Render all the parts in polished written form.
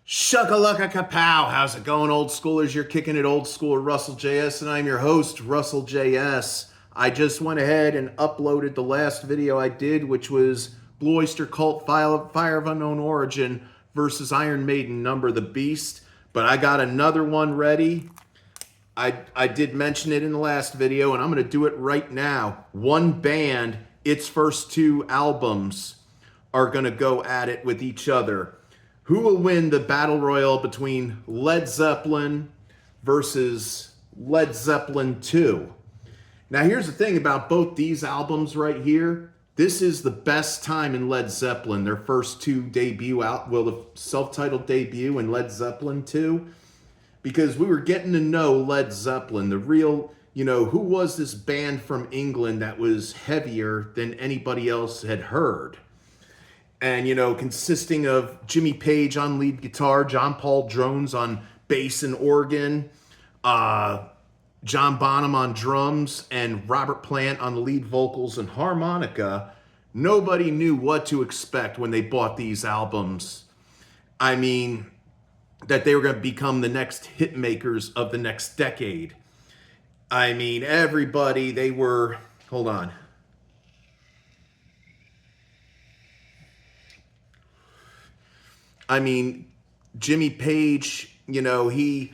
Shuckalugga kapow! How's it going, old schoolers? You're kicking it, old school Russell JS, and I'm your host, Russell JS. I just went ahead and uploaded the last video I did, which was Blue Oyster Cult Fire of Unknown Origin versus Iron Maiden Number the Beast. But I got another one ready. I did mention it in the last video, and I'm going to do it right now. One band, its first two albums are going to go at it with each other. Who will win the battle royal between Led Zeppelin versus Led Zeppelin 2? Now, here's the thing about both these albums right here. This is the best time in Led Zeppelin, their first two debut out, well, the self-titled debut and Led Zeppelin 2, because we were getting to know Led Zeppelin, the real, who was this band from England that was heavier than anybody else had heard. And, consisting of Jimmy Page on lead guitar, John Paul Jones on bass and organ, John Bonham on drums, and Robert Plant on the lead vocals and harmonica. Nobody knew what to expect when they bought these albums. I mean, that they were going to become the next hit makers of the next decade. I mean, everybody, they were, hold on. I mean, Jimmy Page, he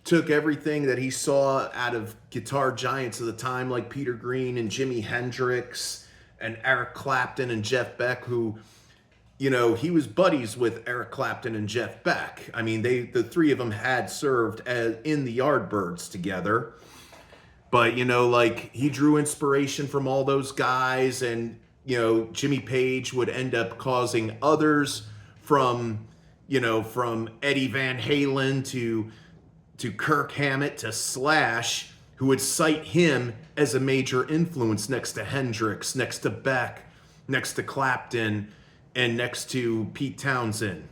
took everything that he saw out of guitar giants of the time, like Peter Green and Jimi Hendrix and Eric Clapton and Jeff Beck, who, he was buddies with Eric Clapton and Jeff Beck. I mean, the three of them had served in the Yardbirds together. But, he drew inspiration from all those guys, and, Jimmy Page would end up causing others from Eddie Van Halen to Kirk Hammett to Slash, who would cite him as a major influence next to Hendrix, next to Beck, next to Clapton, and next to Pete Townsend.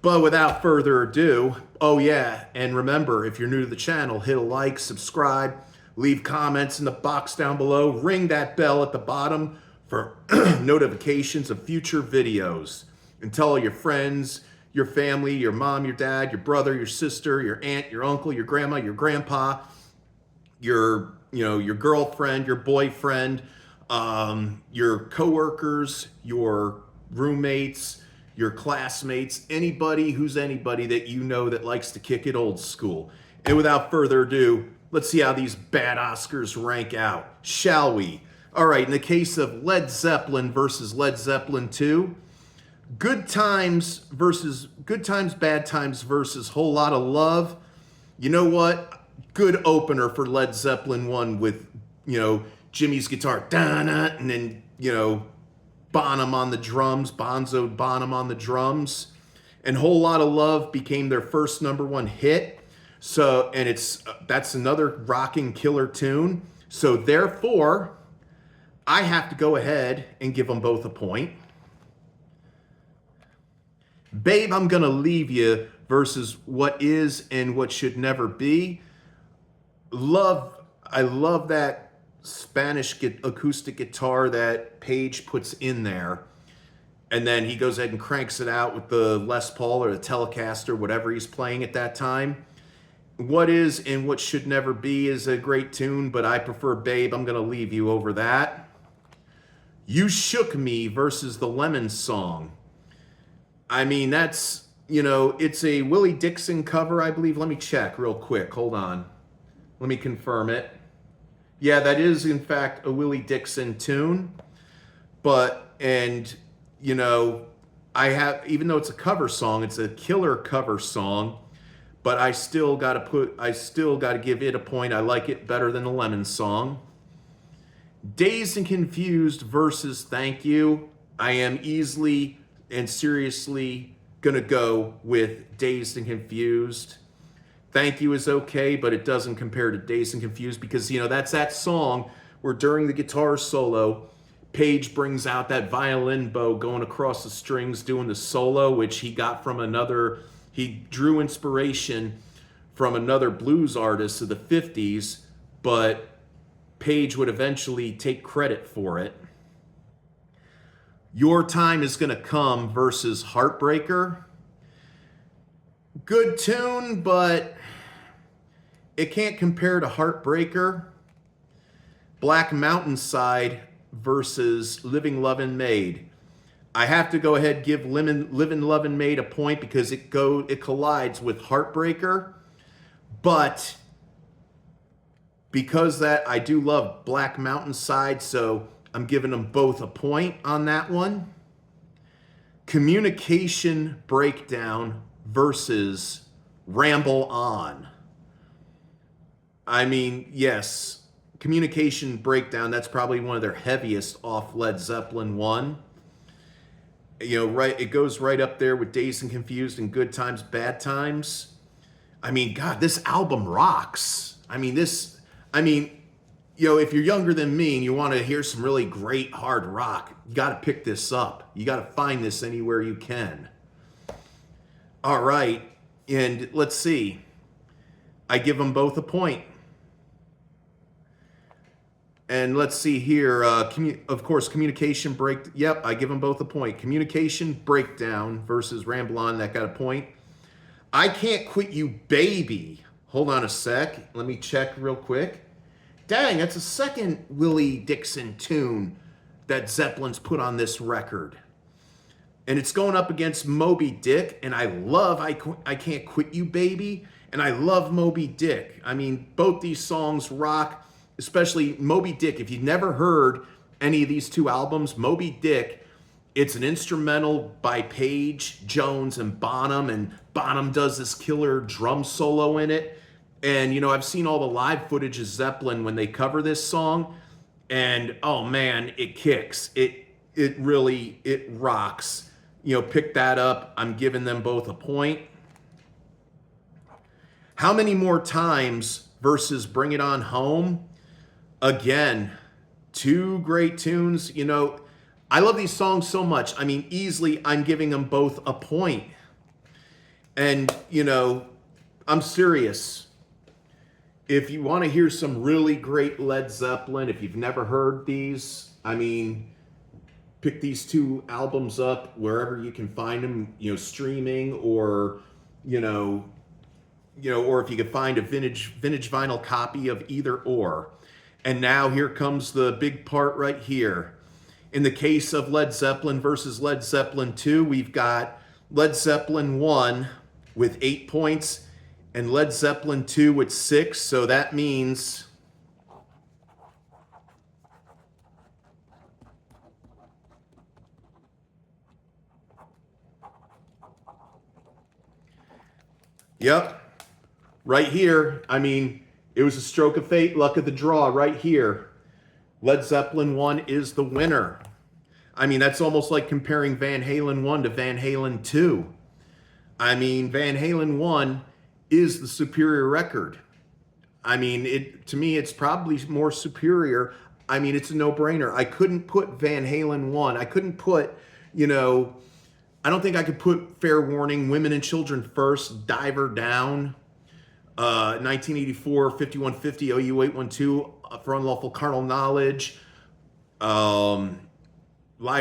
But without further ado, oh yeah, and remember, if you're new to the channel, hit a like, subscribe, leave comments in the box down below, ring that bell at the bottom for notifications of future videos, and tell all your friends, your family, your mom, your dad, your brother, your sister, your aunt, your uncle, your grandma, your grandpa, your girlfriend, your boyfriend, your coworkers, your roommates, your classmates, anybody who's anybody that that likes to kick it old school. And without further ado, let's see how these bad Oscars rank out, shall we? All right, in the case of Led Zeppelin versus Led Zeppelin 2, Good Times, Bad Times versus Whole Lot of Love. You know what? Good opener for Led Zeppelin 1 with, Jimmy's guitar, da-na, and then, Bonham on the drums, Bonzo Bonham on the drums. And Whole Lot of Love became their first #1 hit. So, and that's another rocking killer tune. So therefore, I have to go ahead and give them both a point. Babe, I'm Gonna Leave You versus What Is and What Should Never Be. I love that Spanish acoustic guitar that Page puts in there. And then he goes ahead and cranks it out with the Les Paul or the Telecaster, whatever he's playing at that time. What Is and What Should Never Be is a great tune, but I prefer Babe, I'm Gonna Leave You over that. You Shook Me versus the Lemon Song. I mean, that's, it's a Willie Dixon cover, I believe. Let me check real quick. Hold on. Let me confirm it. Yeah, that is, in fact, a Willie Dixon tune. I have, even though it's a cover song, it's a killer cover song, but I still got to give it a point. I like it better than the Lemon Song. Dazed and Confused versus Thank You. I am easily and seriously gonna go with Dazed and Confused. Thank You is okay, but it doesn't compare to Dazed and Confused because, that's that song where during the guitar solo, Page brings out that violin bow going across the strings doing the solo, which he got from he drew inspiration from another blues artist of the 50s, but Page would eventually take credit for it. Your Time Is Gonna Come versus Heartbreaker. Good tune, but it can't compare to Heartbreaker, Black Mountainside versus Living Lovin' Maid. I have to go ahead and give Livin' Lovin' Maid a point because it collides with Heartbreaker, but because that I do love Black Mountainside, so I'm giving them both a point on that one. Communication Breakdown versus Ramble On. I mean, yes, Communication Breakdown, that's probably one of their heaviest off Led Zeppelin 1. You know, right, it goes right up there with Dazed and Confused and Good Times, Bad Times. I mean, God, this album rocks. You know, if you're younger than me and you want to hear some really great hard rock, you got to pick this up. You got to find this anywhere you can. All right, and let's see. I give them both a point. And let's see here. Of course, Communication Break. Yep, I give them both a point. Communication Breakdown versus Ramble On. That got a point. I Can't Quit You, Baby. Hold on a sec. Let me check real quick. Dang, that's the second Willie Dixon tune that Zeppelin's put on this record. And it's going up against Moby Dick, and I love I Can't Quit You, Baby, and I love Moby Dick. I mean, both these songs rock, especially Moby Dick. If you've never heard any of these two albums, Moby Dick, it's an instrumental by Page, Jones, and Bonham does this killer drum solo in it. And, you know, I've seen all the live footage of Zeppelin when they cover this song, and, oh, man, it kicks. It really rocks. You know, pick that up. I'm giving them both a point. How Many More Times versus Bring It On Home? Again, two great tunes. You know, I love these songs so much. I mean, easily, I'm giving them both a point. And, you know, I'm serious. If you want to hear some really great Led Zeppelin, if you've never heard these, I mean, pick these two albums up wherever you can find them, you know, streaming or, or if you could find a vintage vinyl copy of either or. And now here comes the big part right here. In the case of Led Zeppelin versus Led Zeppelin 2, we've got Led Zeppelin 1 with 8 points and Led Zeppelin 2 with 6. So that means yep, right here. I mean, it was a stroke of fate, luck of the draw right here. Led Zeppelin 1 is the winner. I mean, that's almost like comparing Van Halen 1 to Van Halen 2. I mean, Van Halen 1 is the superior record. I mean, to me, it's probably more superior. I mean, it's a no-brainer. I couldn't put Van Halen 1. I couldn't put, I don't think I could put Fair Warning, Women and Children First, Diver Down, 1984, 5150, OU 812, For Unlawful Carnal Knowledge, Live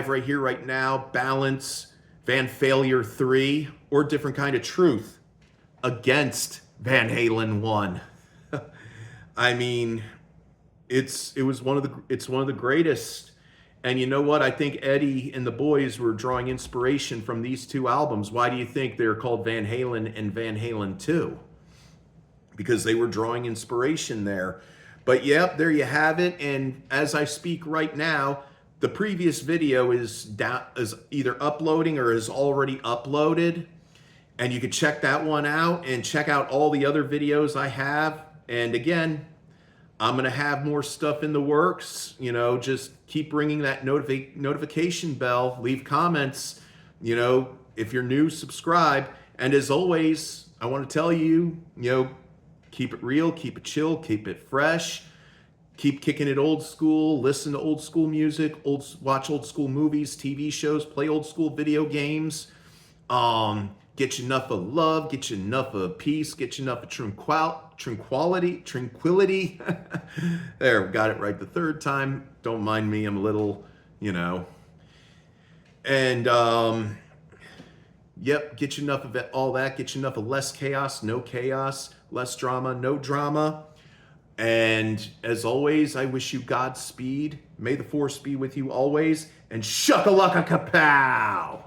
Right Here, Right Now, Balance, Van Failure 3, or Different Kind of Truth against Van Halen 1. I mean, it's one of the greatest. And you know what? I think Eddie and the boys were drawing inspiration from these two albums. Why do you think they're called Van Halen and Van Halen 2? Because they were drawing inspiration there. But yep, there you have it. And as I speak right now, the previous video is either uploading or is already uploaded. And you can check that one out and check out all the other videos I have. And again, I'm going to have more stuff in the works. Just keep ringing that notification bell. Leave comments. If you're new, subscribe. And as always, I want to tell you, keep it real, keep it chill, keep it fresh. Keep kicking it old school. Listen to old school music. Watch old school movies, TV shows. Play old school video games. Get you enough of love, get you enough of peace, get you enough of tranquility. There, got it right the third time. Don't mind me, I'm a little, And Yep, get you enough of it, all that. Get you enough of less chaos, no chaos, less drama, no drama. And as always, I wish you Godspeed. May the force be with you always. And shuckalaka kapow!